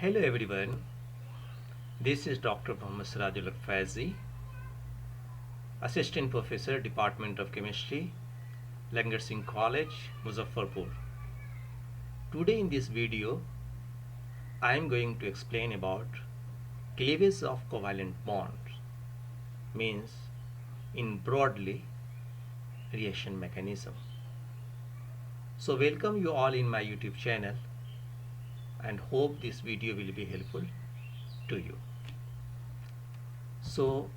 Hello everyone, this is Dr. Muhammad Sirajul Faizi, Assistant Professor, Department of Chemistry, Langar Singh College, Muzaffarpur. Today in this video, I am going to explain about cleavage of covalent bonds, means in broadly reaction mechanism. So welcome you all in my YouTube channel and hope this video will be helpful to you. So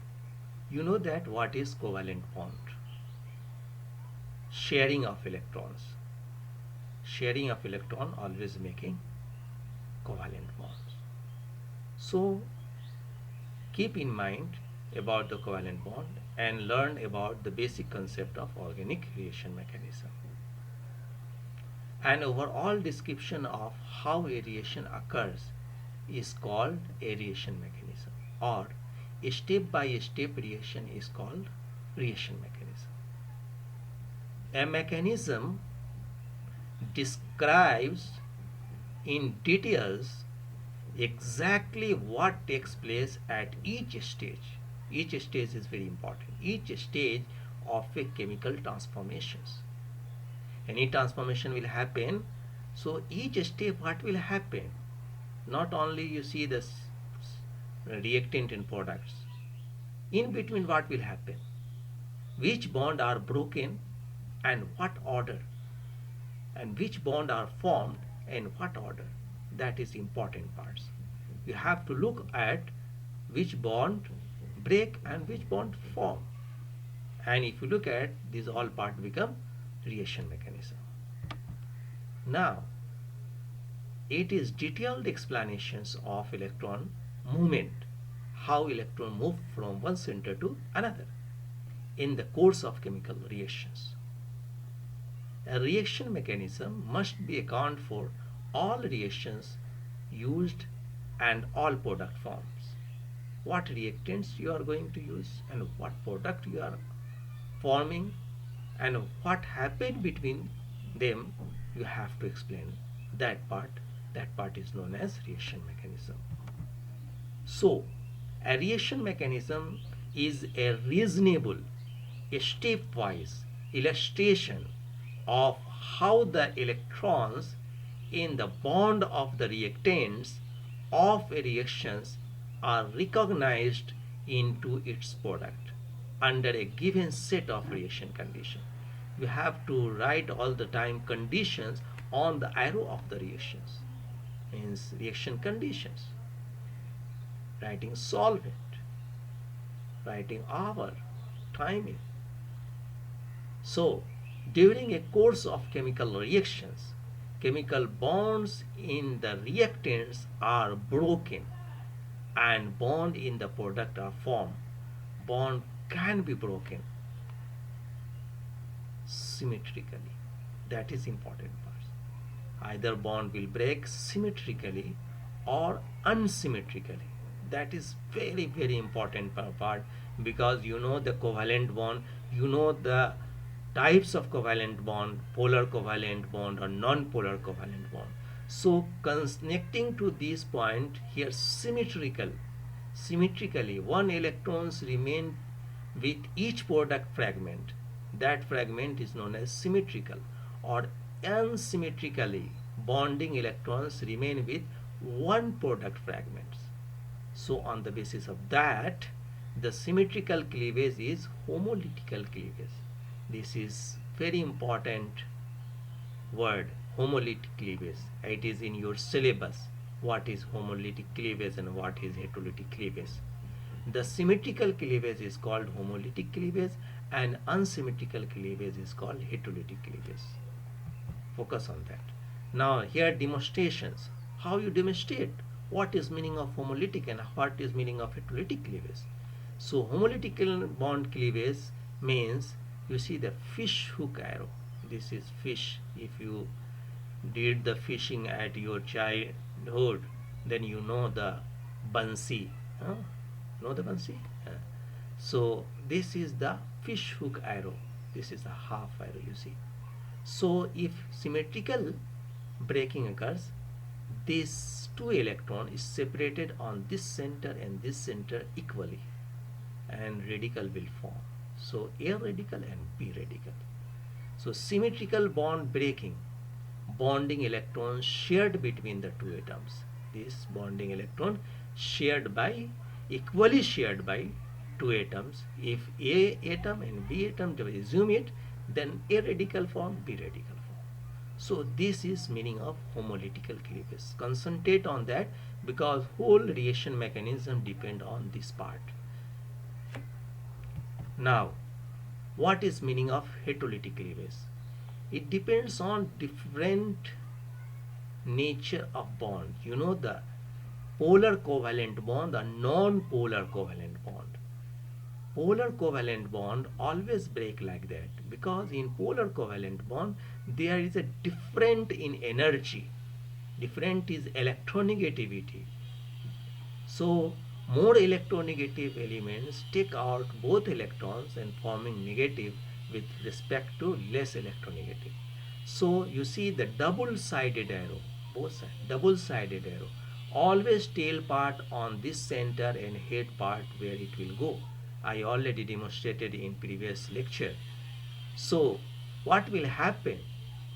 you know that what is covalent bond? Sharing of electrons. Sharing of electron always making covalent bonds. So keep in mind about the covalent bond and learn about the basic concept of organic reaction mechanism. An overall description of how a reaction occurs is called a reaction mechanism, or a step-by-step reaction is called reaction mechanism. A mechanism describes in details exactly what takes place at each stage. Each stage is very important. Each stage of a chemical transformations. Any transformation will happen. So each step what will happen? Not only you see this reactant and products. In between what will happen? Which bond are broken and what order? And which bond are formed and what order? That is important parts. You have to look at which bond break and which bond form. And if you look at these all part become reaction mechanism. Now it is detailed explanations of electron movement, how electron move from one center to another in the course of chemical reactions. A reaction mechanism must be account for all reactions used and all product forms. What reactants you are going to use and what product you are forming and what happened between them, you have to explain that part. That part is known as reaction mechanism. So a reaction mechanism is a reasonable, a stepwise illustration of how the electrons in the bond of the reactants of a reactions are recognized into its product under a given set of reaction conditions. You have to write all the time conditions on the arrow of the reactions, means reaction conditions, writing solvent, writing hour, timing. So during a course of chemical reactions, chemical bonds in the reactants are broken and bond in the product are formed. Bond can be broken symmetrically. That is important part. Either bond will break symmetrically or unsymmetrically. That is very important part, because you know the covalent bond, you know the types of covalent bond, polar covalent bond or non-polar covalent bond. So connecting to this point here, symmetrically one electrons remain with each product fragment. That fragment is known as symmetrical. Or unsymmetrically bonding electrons remain with one product fragments. So on the basis of that, the symmetrical cleavage is homolytical cleavage. This is very important word, homolytic cleavage. It is in your syllabus. What is homolytic cleavage and what is heterolytic cleavage? The symmetrical cleavage is called homolytic cleavage and unsymmetrical cleavage is called heterolytic cleavage. Focus on that. Now here demonstrations. How you demonstrate what is meaning of homolytic and what is meaning of heterolytic cleavage. So homolytic bond cleavage means, you see the fish hook arrow. This is fish. If you did the fishing at your childhood, then you know the bansi. Huh? Know the bansi? So this is the fish hook arrow. This is the half arrow, you see. So if symmetrical breaking occurs, this two electron is separated on this center and this center equally, and radical will form. So A radical and B radical. So symmetrical bond breaking, bonding electrons shared between the two atoms. This bonding electron shared by, equally shared by two atoms. If A atom and B atom, assume it, then A radical form, B radical form. So this is meaning of homolytical cleavage. Concentrate on that because whole reaction mechanism depend on this part. Now, what is meaning of heterolytic cleavage? It depends on different nature of bond. You know, the polar covalent bond, the non-polar covalent bond. Polar covalent bond always break like that because in polar covalent bond there is a different in energy. Different is electronegativity. So more electronegative elements take out both electrons and forming negative with respect to less electronegative. So you see the double-sided arrow, both sides, double-sided arrow, always tail part on this center and head part where it will go. I already demonstrated in previous lecture. So what will happen?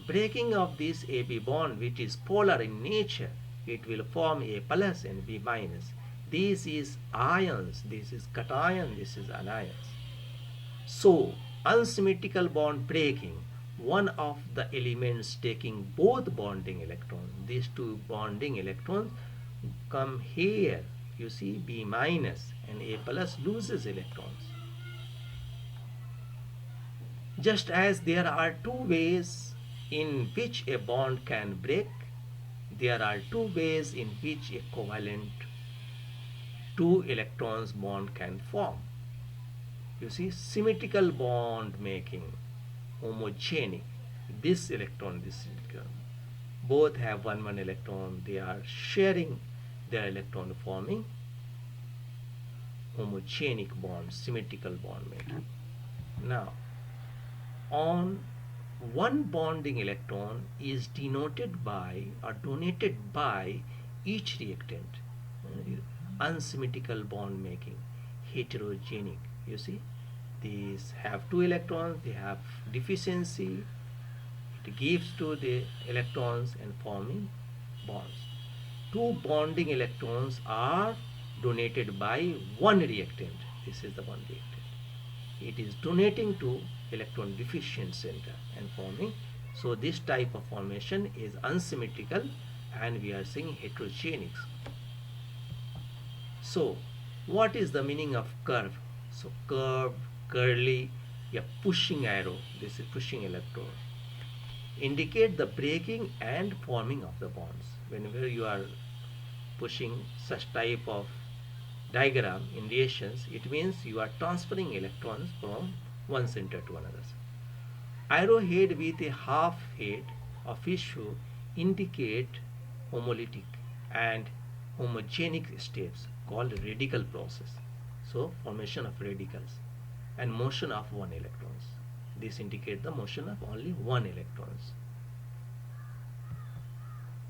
Breaking of this AB bond, which is polar in nature, it will form A plus and B minus. This is ions, this is cation, this is anions. So unsymmetrical bond breaking, one of the elements taking both bonding electrons, these two bonding electrons come here, you see B minus, and A plus loses electrons. Just as there are two ways in which a bond can break, there are two ways in which a covalent two electrons bond can form. You see, symmetrical bond making, homogenic, this electron, both have one electron, they are sharing their electron, forming homogenic bond, symmetrical bond making. Now, on one bonding electron is denoted by or donated by each reactant. Unsymmetrical bond making, heterogenic. You see, these have two electrons, they have deficiency, it gives to the electrons and forming bonds. Two bonding electrons are donated by one reactant. This is the one reactant. It is donating to electron deficient center and forming. So this type of formation is unsymmetrical and we are saying heterogenic. So what is the meaning of curve? So curve, curly, a pushing arrow, this is pushing electron, indicate the breaking and forming of the bonds. Whenever you are pushing such type of diagram in reactions, it means you are transferring electrons from one center to another. Arrowhead with a half head of issue indicate homolytic and homogenic states called radical process. So formation of radicals and motion of one electrons. This indicate the motion of only one electrons.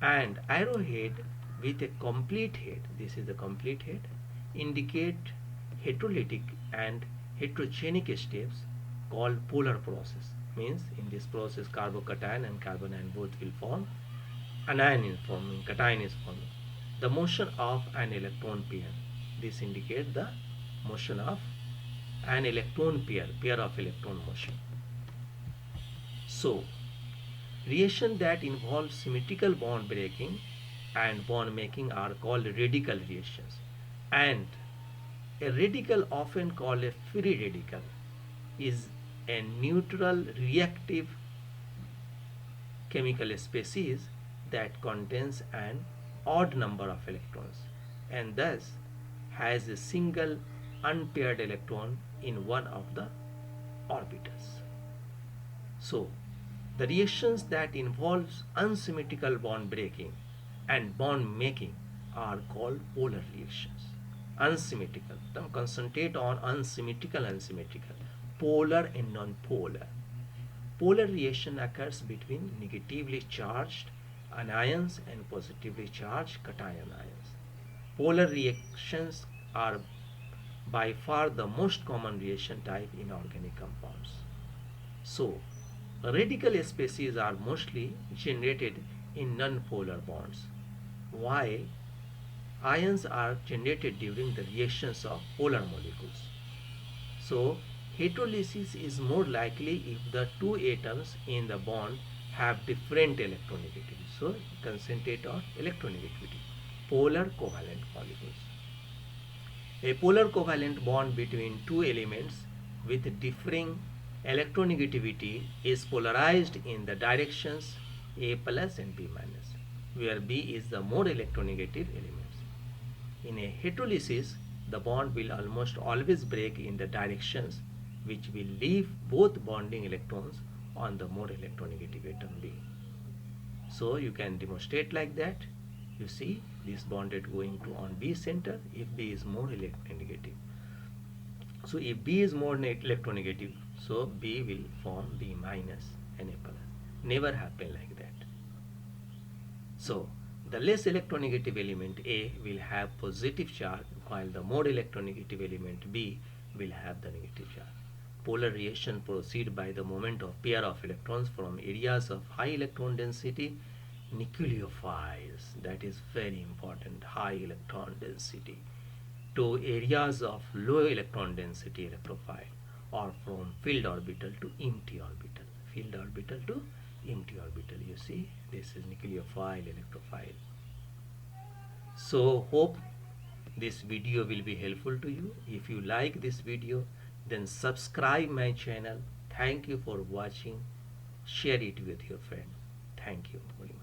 And arrowhead with a complete head, this is the complete head, indicate heterolytic and heterogenic steps called polar process. Means in this process carbocation and carbanion both will form, anion is forming, cation is forming. The motion of an electron pair, this indicate the motion of an electron pair of electron motion. So reaction that involve symmetrical bond breaking and bond making are called radical reactions, and a radical, often called a free radical, is a neutral reactive chemical species that contains an odd number of electrons and thus has a single unpaired electron in one of the orbitals. So the reactions that involves unsymmetrical bond breaking and bond making are called polar reactions. Unsymmetrical, now concentrate on unsymmetrical and symmetrical, polar and non-polar. Polar reaction occurs between negatively charged anions and positively charged cation ions. Polar reactions are by far the most common reaction type in organic compounds. So, radical species are mostly generated in non-polar bonds, while ions are generated during the reactions of polar molecules. So, heterolysis is more likely if the two atoms in the bond have different electronegativity. So, concentrate on electronegativity. Polar covalent molecules. A polar covalent bond between two elements with differing electronegativity is polarized in the directions A plus and B minus, where B is the more electronegative elements. In a heterolysis, the bond will almost always break in the directions which will leave both bonding electrons on the more electronegative atom B. So you can demonstrate like that. You see this bonded going to on B center if B is more electronegative. So if B is more electronegative, so B will form B minus and A plus. Never happen like that. So the less electronegative element A will have positive charge while the more electronegative element B will have the negative charge. Polar reaction proceed by the movement of pair of electrons from areas of high electron density nucleophiles, that is very important, high electron density, to areas of low electron density electrophile, or from filled orbital to empty orbital. Filled orbital to empty orbital. You see, this is nucleophile electrophile. So hope this video will be helpful to you. If you like this video, then subscribe my channel. Thank you for watching. Share it with your friend. Thank you very much.